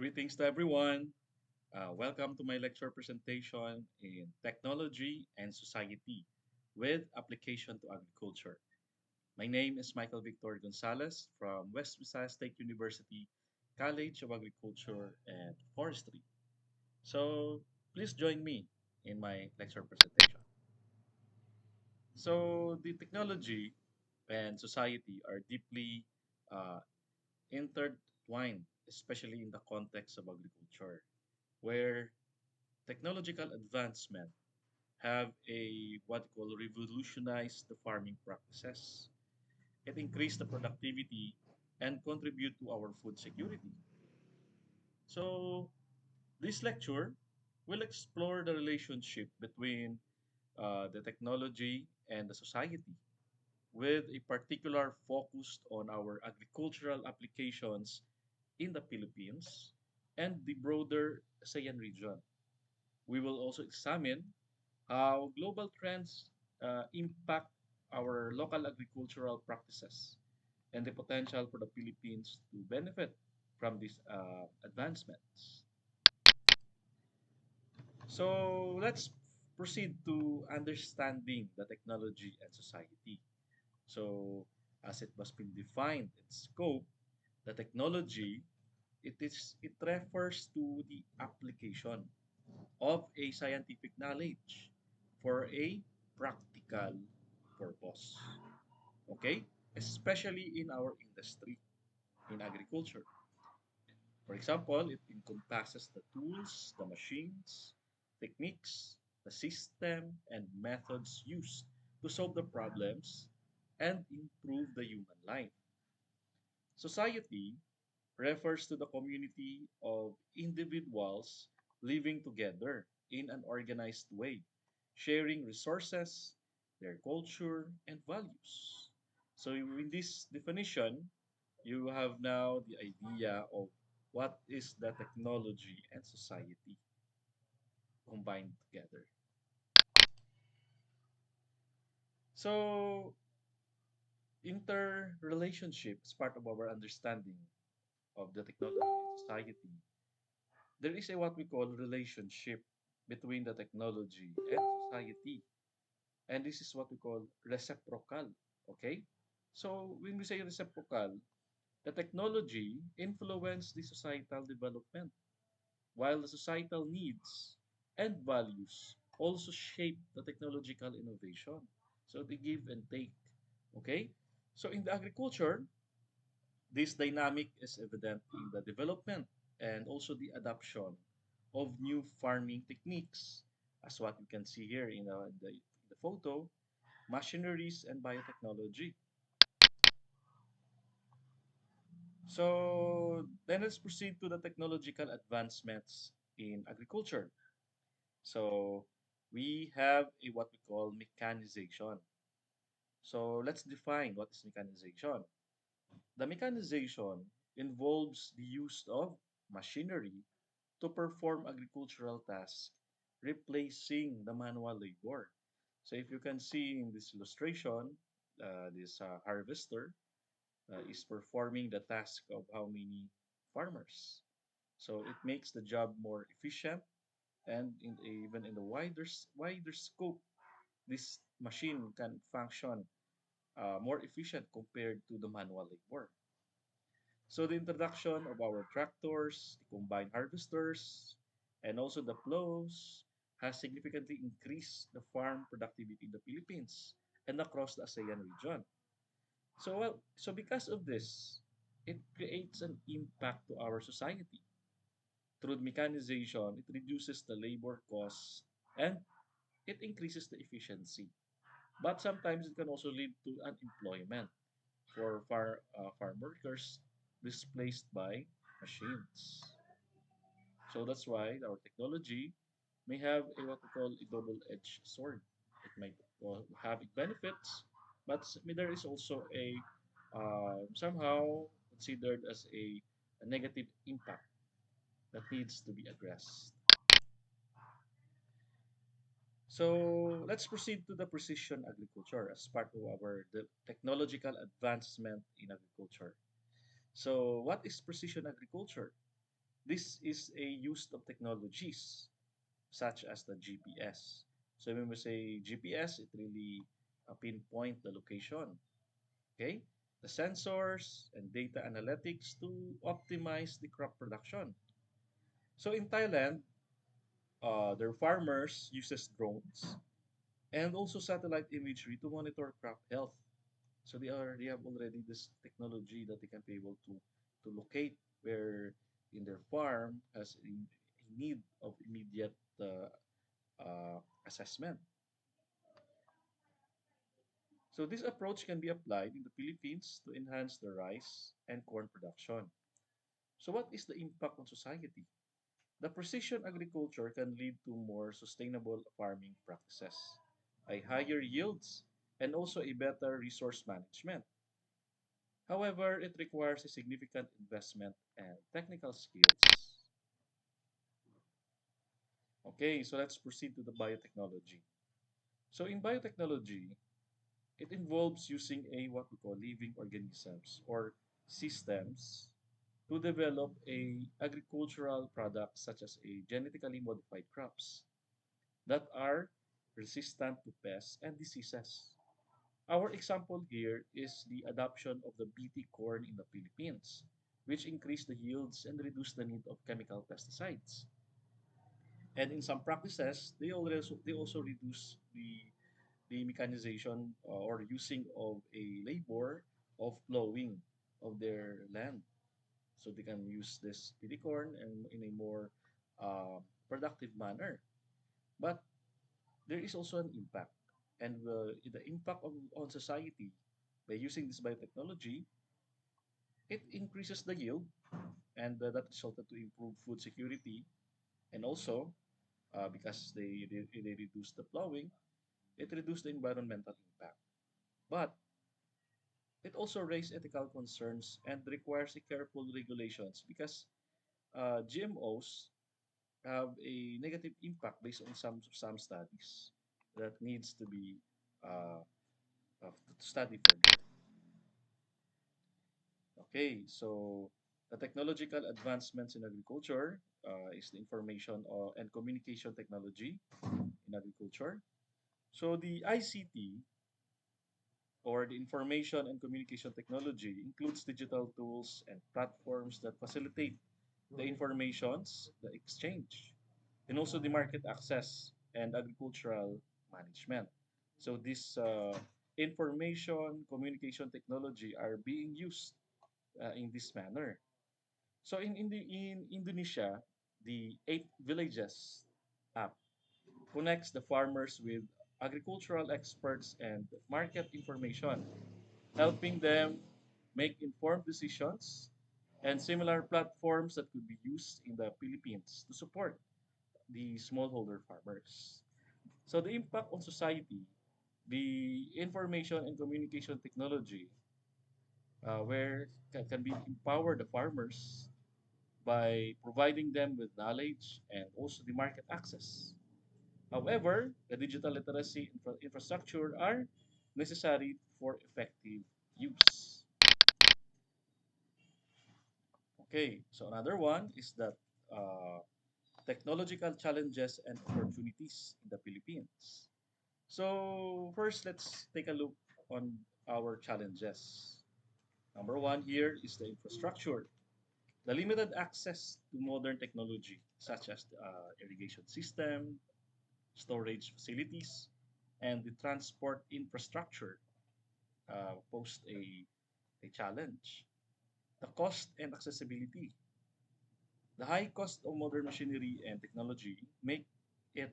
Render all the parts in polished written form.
Greetings to everyone. Welcome to my lecture presentation in Technology and Society with Application to Agriculture. My name is Michael Victor Gonzalez from West Visayas State University College of Agriculture and Forestry. So please join me in my lecture presentation. So the technology and society are deeply uh, intertwined, especially in the context of agriculture, where technological advancement have a what we call revolutionized the farming practices. It increased the productivity and contribute to our food security. So this lecture will explore the relationship between the technology and the society with a particular focus on our agricultural applications in the Philippines and the broader ASEAN region. We will also examine how global trends impact our local agricultural practices and the potential for the Philippines to benefit from these advancements. So let's proceed to understanding the technology and society. So as it was been defined its scope, the technology it refers to the application of a scientific knowledge for a practical purpose. Okay? Especially in our industry, in agriculture. For example, it encompasses the tools, the machines, techniques, the system, and methods used to solve the problems and improve the human life. Society refers to the community of individuals living together in an organized way, sharing resources, their culture, and values. So, in this definition, you have now the idea of what is the technology and society combined together. So, interrelationship is part of our understanding of the technology and society. There is a what we call relationship between the technology and society, and this is what we call reciprocal. Okay, so when we say reciprocal, the technology influence the societal development, while the societal needs and values also shape the technological innovation. So they give and take. Okay, so in the agriculture, this dynamic is evident in the development and also the adoption of new farming techniques, as what you can see here in the photo, machineries and biotechnology. So then let's proceed to the technological advancements in agriculture. So we have a what we call mechanization. So let's define what is mechanization. The mechanization involves the use of machinery to perform agricultural tasks, replacing the manual labor. So if you can see in this illustration, this harvester is performing the task of how many farmers. So it makes the job more efficient and even in the wider scope, this machine can function more efficient compared to the manual labor. So the introduction of our tractors, the combine harvesters, and also the plows has significantly increased the farm productivity in the Philippines and across the ASEAN region. So because of this, it creates an impact to our society. Through mechanization, it reduces the labor costs and it increases the efficiency. But sometimes it can also lead to unemployment for farm workers displaced by machines. So that's why our technology may have a what we call a double-edged sword. It might have benefits, but there is also a somehow considered as a negative impact that needs to be addressed. So let's proceed to the precision agriculture as part of our the technological advancement in agriculture. So what is precision agriculture? This is a use of technologies such as the GPS. So when we say GPS, it really pinpoint the location. Okay, the sensors and data analytics to optimize the crop production. So in Thailand, their farmers uses drones and also satellite imagery to monitor crop health. So they have already this technology that they can be able to locate where in their farm has a need of immediate assessment. So this approach can be applied in the Philippines to enhance the rice and corn production. So what is the impact on society? The precision agriculture can lead to more sustainable farming practices, a higher yields, and also a better resource management. However, it requires a significant investment and technical skills. Okay, so let's proceed to the biotechnology. So in biotechnology, it involves using a what we call living organisms or systems to develop a agricultural product such as a genetically modified crops that are resistant to pests and diseases. Our example here is the adoption of the BT corn in the Philippines, which increased the yields and reduced the need of chemical pesticides. And in some practices, they also reduce the mechanization or using of a labor of plowing of their land. So they can use this BT corn and in a more productive manner. But there is also an impact. And the impact on society by using this biotechnology, it increases the yield, and that resulted to improve food security. And also, because they reduce the plowing, it reduced the environmental impact. But it also raised ethical concerns and requires a careful regulations because GMOs have a negative impact based on some studies that needs to be uh, studied further. Okay, so the technological advancements in agriculture is the information and communication technology in agriculture. So the ICT or the information and communication technology includes digital tools and platforms that facilitate the informations, the exchange, and also the market access and agricultural management. So this information communication technology are being used in this manner. So in Indonesia, the Eight Villages app connects the farmers with agricultural experts and market information, helping them make informed decisions, and similar platforms that could be used in the Philippines to support the smallholder farmers. So the impact on society, the information and communication technology, where can be empower the farmers by providing them with knowledge and also the market access. However, the digital literacy infrastructure are necessary for effective use. Okay, so another one is that uh, technological challenges and opportunities in the Philippines. So first, let's take a look on our challenges. Number one here is the infrastructure. The limited access to modern technology such as the irrigation system, storage facilities, and the transport infrastructure pose a challenge. The cost and accessibility. The high cost of modern machinery and technology make it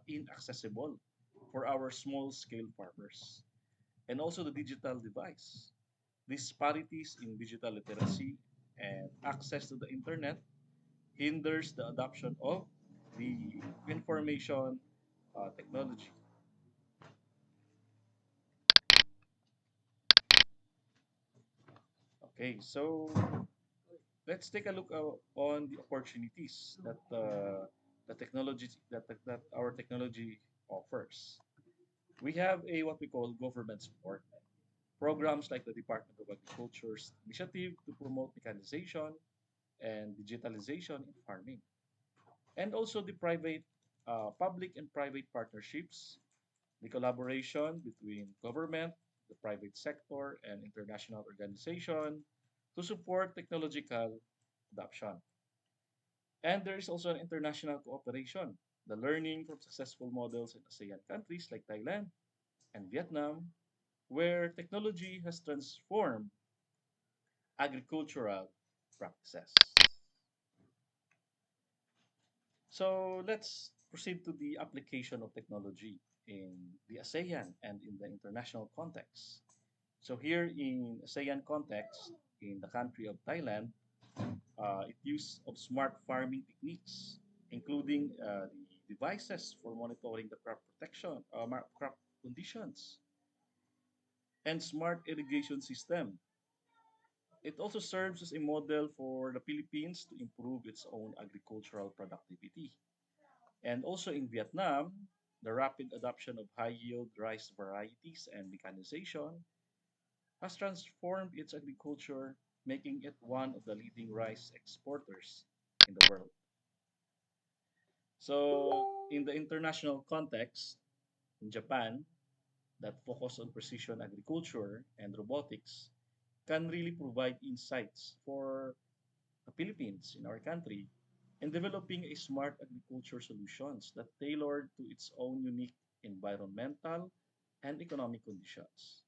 inaccessible for our small scale farmers. And also the digital device. Disparities in digital literacy and access to the internet hinders the adoption of the information technology. Okay, so let's take a look on the opportunities that that our technology offers. We have a what we call government support programs like the Department of Agriculture's initiative to promote mechanization and digitalization in farming, and also the public and private partnerships, the collaboration between government, the private sector, and international organization to support technological adoption. And there is also an international cooperation, the learning from successful models in ASEAN countries like Thailand and Vietnam, where technology has transformed agricultural practices. So let's proceed to the application of technology in the ASEAN and in the international context. So here in ASEAN context, in the country of Thailand, it use of smart farming techniques, including the devices for monitoring the crop protection, crop conditions, and smart irrigation system. It also serves as a model for the Philippines to improve its own agricultural productivity. And also in Vietnam, the rapid adoption of high-yield rice varieties and mechanization has transformed its agriculture, making it one of the leading rice exporters in the world. So, in the international context, in Japan, that focus on precision agriculture and robotics can really provide insights for the Philippines in our country in developing a smart agriculture solutions that tailored to its own unique environmental and economic conditions.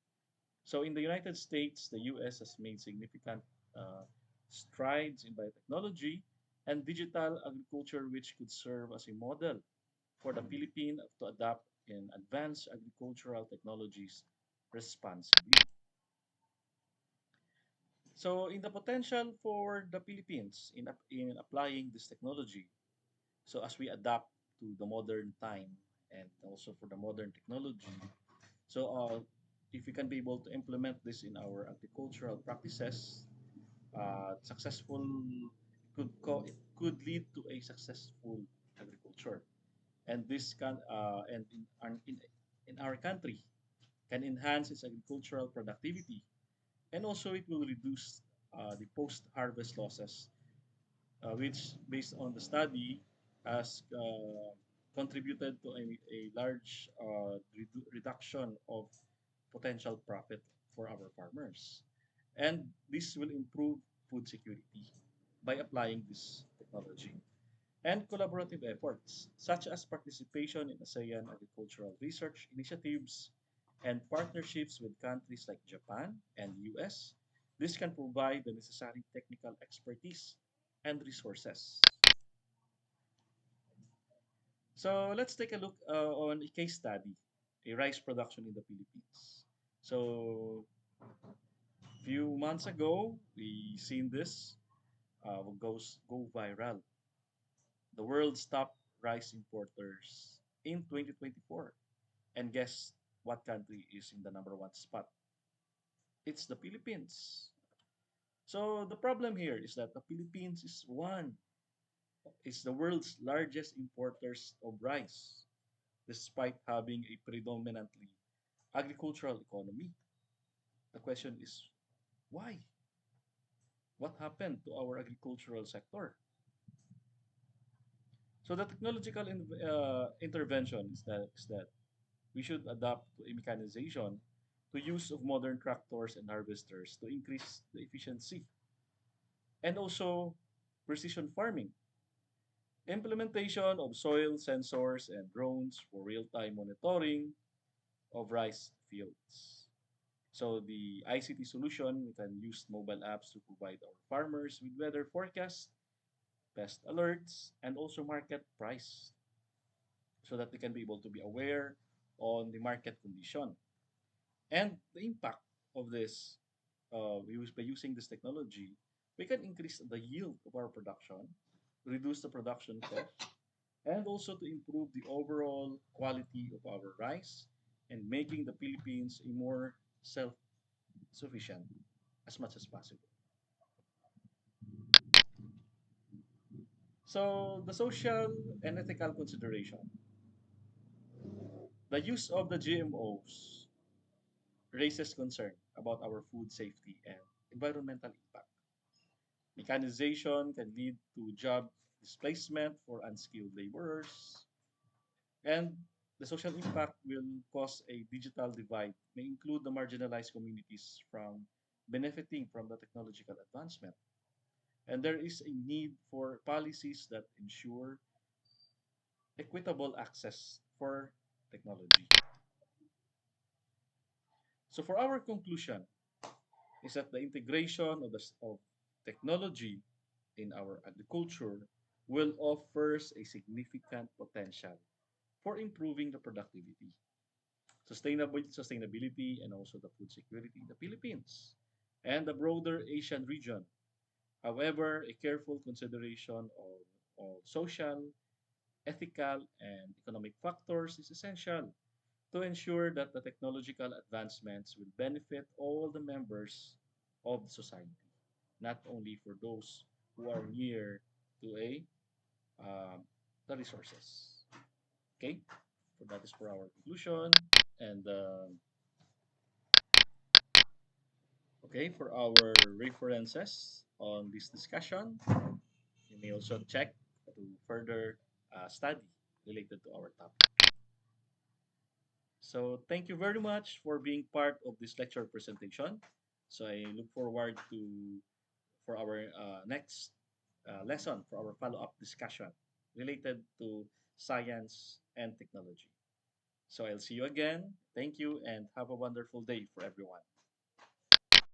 So in the United States, the US has made significant uh, strides in biotechnology and digital agriculture, which could serve as a model for the Philippines to adopt in advanced agricultural technologies responsibly. So in the potential for the Philippines in applying this technology, so as we adapt to the modern time and also for the modern technology, so if we can be able to implement this in our agricultural practices, successful it could lead to a successful agriculture, and this can and in our country can enhance its agricultural productivity, and also it will reduce the post-harvest losses, which based on the study has contributed to a large reduction of potential profit for our farmers. And this will improve food security by applying this technology. And collaborative efforts, such as participation in ASEAN agricultural research initiatives and partnerships with countries like Japan and US, this can provide the necessary technical expertise and resources. So let's take a look on a case study, a rice production in the Philippines. So few months ago, we seen this go viral. The world's top rice importers in 2024. And guess what country is in the number one spot? It's the Philippines. So the problem here is that the Philippines is the world's largest importers of rice, despite having a predominantly agricultural economy. The question is why? What happened to our agricultural sector? So the technological intervention is that we should adapt to a mechanization to use of modern tractors and harvesters to increase the efficiency, and also precision farming, implementation of soil sensors and drones for real-time monitoring of rice fields. So the ICT solution, we can use mobile apps to provide our farmers with weather forecasts, pest alerts, and also market price so that they can be able to be aware on the market condition and the impact of this. By using this technology, we can increase the yield of our production, reduce the production cost, and also to improve the overall quality of our rice and making the Philippines a more self-sufficient as much as possible. So the social and ethical consideration, the use of the GMOs raises concern about our food safety and environmental impact. Mechanization can lead to job displacement for unskilled laborers, and the social impact will cause a digital divide, may include the marginalized communities from benefiting from the technological advancement. And there is a need for policies that ensure equitable access for technology. So for our conclusion is that the integration of technology in our agriculture will offers a significant potential for improving the productivity, sustainability, and also the food security in the Philippines and the broader Asian region. However, a careful consideration of social, ethical, and economic factors is essential to ensure that the technological advancements will benefit all the members of the society, not only for those who are near to um, the resources. Okay, so that is for our conclusion. And okay, for our references on this discussion, you may also check to further study related to our topic. So thank you very much for being part of this lecture presentation. So I look forward to for our next lesson for our follow-up discussion related to science and technology. So I'll see you again. Thank you and have a wonderful day for everyone.